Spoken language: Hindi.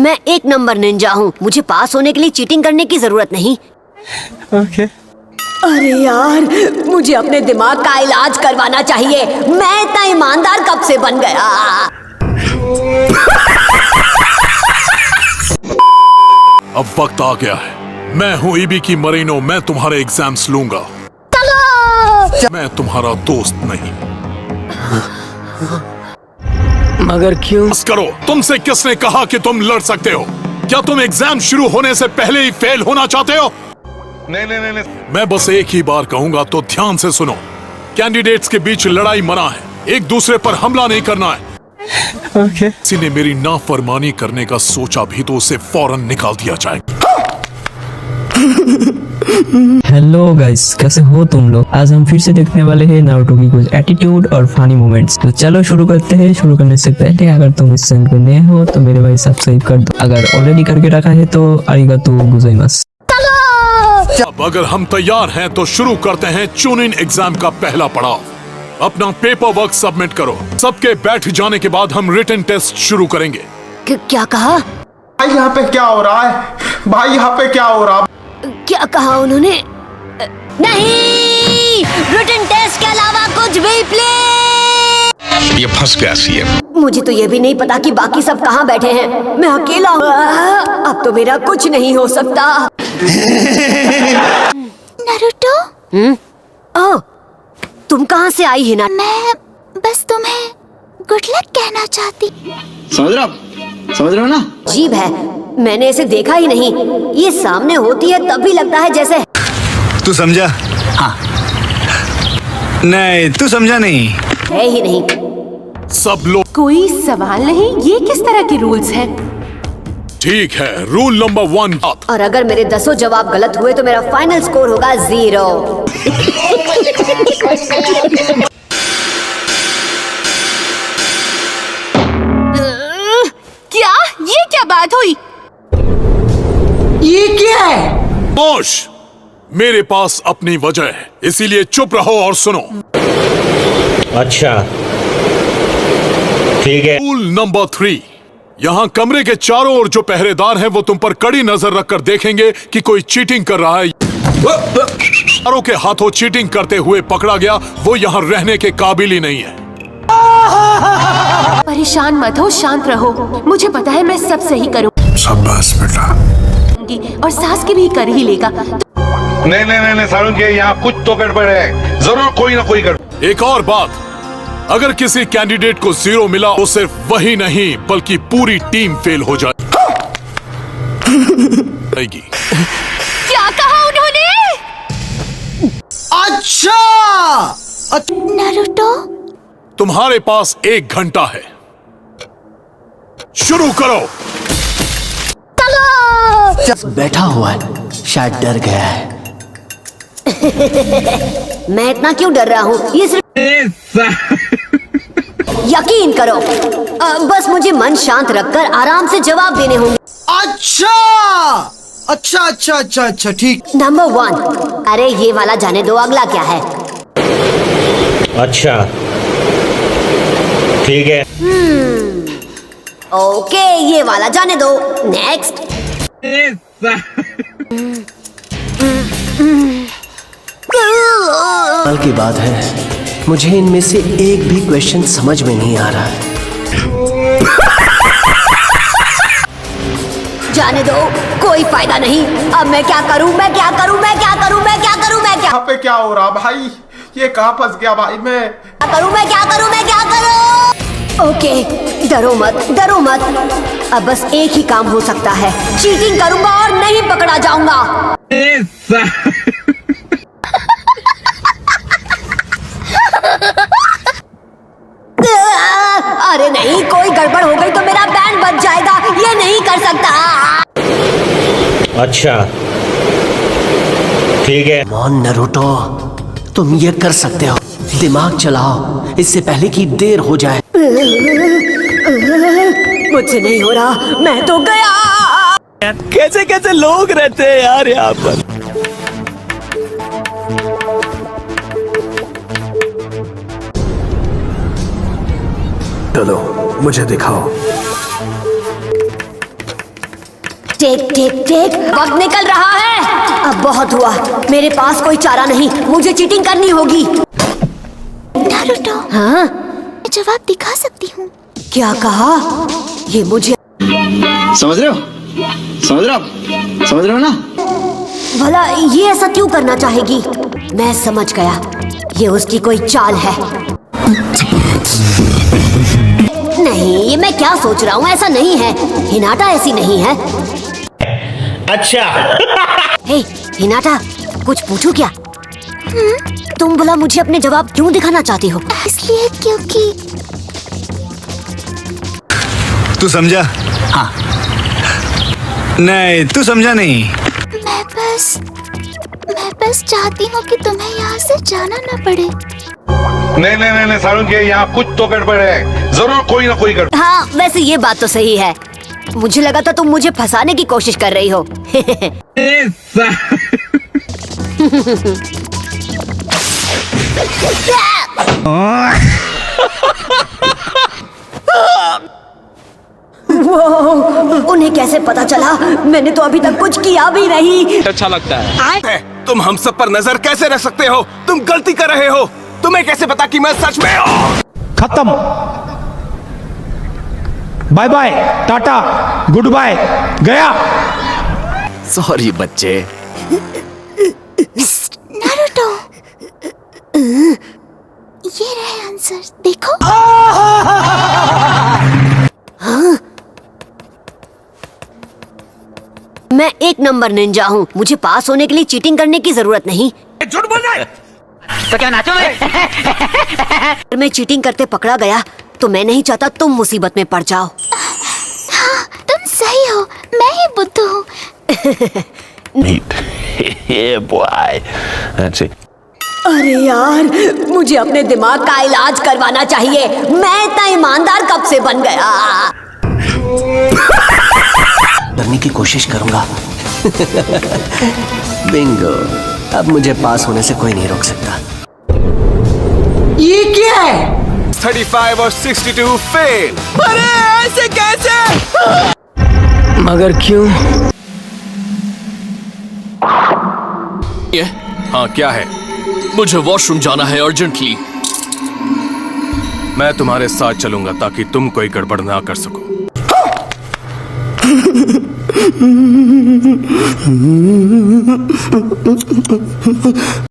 मैं 1 नंबर निंजा हूँ। मुझे पास होने के लिए चीटिंग करने की जरूरत नहीं। ओके। अरे यार, मुझे अपने दिमाग का इलाज करवाना चाहिए। मैं इतना ईमानदार कब से बन गया? अब वक्त आ गया है। मैं हूँ इबिकी मरीनो। मैं तुम्हारे एग्जाम्स लूंगा। मैं तुम्हारा दोस्त नहीं। मगर क्यों? बस करो। तुमसे किसने कहा कि तुम लड़ सकते हो? क्या तुम एग्जाम शुरू होने से पहले ही फेल होना चाहते हो? नहीं। मैं बस एक ही बार कहूंगा, तो ध्यान से सुनो। कैंडिडेट्स के बीच लड़ाई मना है। एक दूसरे पर हमला नहीं करना है। ओके। किसी ने मेरी नाफरमानी करने का सोचा भी तो उसे फौरन निकाल दिया जाएगा। हेलो गाइस, कैसे हो तुम लोग? आज हम फिर से देखने वाले हैं नारुतो की कुछ एटीट्यूड और फनी मोमेंट्स। तो चलो शुरू करते हैं। शुरू करने से पहले अगर तुम इस चैनल को नए हो तो मेरे भाई सब्सक्राइब कर दो। अगर ऑलरेडी करके रखा है तो आरिगातो गोजाइमासु। अब अगर हम तैयार हैं तो शुरू करते हैं चूनिन एग्जाम का पहला पड़ाव। अपना पेपर वर्क सबमिट करो। सबके बैठ जाने के बाद हम रिटन टेस्ट शुरू करेंगे। क्या कहा? भाई यहाँ पे क्या हो रहा है? भाई यहाँ पे क्या हो रहा? क्या कहा उन्होंने? नहीं, रिटन टेस्ट के अलावा कुछ भी प्लीज। ये फंस गया सीएम। मुझे तो ये भी नहीं पता कि बाकी सब कहाँ बैठे हैं। मैं अकेला हूँ। अब तो मेरा कुछ नहीं हो सकता। नारुतो? ओह, तुम कहाँ से आई हिना? मैं बस तुम्हें गुड लक कहना चाहती। समझ रहे हो ना? अजीब है, मैंने इसे देखा ही नहीं। ये सामने होती है तब भी लगता है जैसे। तू समझा? हाँ। नहीं, तू समझा नहीं। है ही नहीं। सब लोग कोई सवाल नहीं। ये किस तरह के रूल्स हैं? ठीक है। Rule number 1। और अगर मेरे 10 जवाब गलत हुए तो मेरा फाइनल स्कोर होगा 0। क्या? ये क्या बात हुई? ये क्या है? खामोश। मेरे पास अपनी वजह है, इसीलिए चुप रहो और सुनो। अच्छा, ठीक है। Rule number 3। यहाँ कमरे के चारों ओर जो पहरेदार हैं वो तुम पर कड़ी नजर रखकर देखेंगे कि कोई चीटिंग कर रहा है। चारों के हाथों चीटिंग करते हुए पकड़ा गया, वो यहाँ रहने के काबिल ही नहीं है। परेशान मत हो, शांत रहो। मुझे पता है मैं सब सही करूँ। शाबाश बेटा। और सास के भी कर ही लेगा। नहीं सारुण के यहाँ कुछ तो गड़बड़ है। जरूर कोई ना कोई गड़बड़। एक और बात, अगर किसी कैंडिडेट को 0 मिला तो सिर्फ वही नहीं बल्कि पूरी टीम फेल हो जाएगी। क्या कहा उन्होंने? अच्छा। नारुतो? तुम्हारे पास 1 घंटा है। शुरू करो। बैठा हुआ है, शायद डर गया है। मैं इतना क्यों डर रहा हूँ? ये सिर्फ यकीन करो। बस मुझे मन शांत रखकर आराम से जवाब देने होंगे। अच्छा, ठीक। नंबर 1। अरे ये वाला जाने दो, अगला क्या है? अच्छा, ठीक है। ओके, ये वाला जाने दो। नेक्स्ट। कल की बात है, मुझे इनमें से एक भी क्वेश्चन समझ में नहीं आ रहा है। जाने दो, कोई फायदा नहीं। अब मैं क्या करूं? यहाँ पे क्या हो रहा भाई? ये कहाँ फंस गया भाई? मैं क्या करूं? ओके, डरो मत। अब बस एक ही काम हो सकता है। चीटिंग करूंगा और नहीं पकड़ा जाऊंगा। अरे नहीं, कोई गड़बड़ हो गई तो मेरा बैंड बच जाएगा। ये नहीं कर सकता। अच्छा, ठीक है। मॉन नारुतो, तुम ये कर सकते हो। दिमाग चलाओ, इससे पहले कि देर हो जाए। मुझसे नहीं हो रहा, मैं तो गया। कैसे लोग रहते हैं यार यहाँ पर। चलो मुझे दिखाओ। टेक टेक टेक, वक्त निकल रहा है। अब बहुत हुआ, मेरे पास कोई चारा नहीं, मुझे चीटिंग करनी होगी। नारुतो, हाँ, मैं जवाब दिखा सकती हूँ। क्या कहा? ये मुझे समझ रहे हो? समझ रहे हो ना? भला ये ऐसा क्यों करना चाहेगी? मैं समझ गया, ये उसकी कोई चाल है। नहीं, ये मैं क्या सोच रहा हूँ, ऐसा नहीं है। हिनाटा ऐसी नहीं है। अच्छा। हे हिनाटा, कुछ पूछूं क्या? तुम भला मुझे अपने जवाब क्यों दिखाना चाहती हो? इसलिए क्योंकि तू समझा? हाँ। नहीं, तू समझा नहीं। मैं बस चाहती हूँ कि तुम्हें यहाँ से जाना न पड़े। नहीं सारुण के यहाँ कुछ तो गड़बड़ है, जरूर कोई ना कोई गड़बड़। हाँ, वैसे ये बात तो सही है। मुझे लगा था तुम मुझे फंसाने की कोशिश कर रही हो। उन्हें कैसे पता चला? मैंने तो अभी तक कुछ किया भी नहीं। अच्छा लगता है। तुम हम सब पर नजर कैसे रख सकते हो? तुम गलती कर रहे हो। तुम्हें कैसे पता कि मैं सच में हूँ? खत्म। Bye bye, tata, good bye, गया। सॉरी बच्चे। नारुतो, ये रहे आंसर, देखो। मैं एक नंबर निंजा हूँ, मुझे पास होने के लिए चीटिंग करने की जरूरत नहीं। झूठ बोल रहा है। तो क्या नाचो मैं? अगर मैं चीटिंग करते पकड़ा गया तो मैं नहीं चाहता तुम मुसीबत में पड़ जाओ। हाँ, तुम सही हो, मैं ही बुद्धू हूँ। अरे यार, मुझे अपने दिमाग का इलाज करवाना चाहिए। मैं इतना ईमानदार कब से बन गया? करने की कोशिश करूंगा। बिंगो, अब मुझे पास होने से कोई नहीं रोक सकता। ये क्या है? 35 और 62 फेल। अरे ऐसे कैसे? मगर क्यों? हाँ, क्या है? मुझे वॉशरूम जाना है अर्जेंटली। मैं तुम्हारे साथ चलूंगा ताकि तुम कोई गड़बड़ ना कर सको।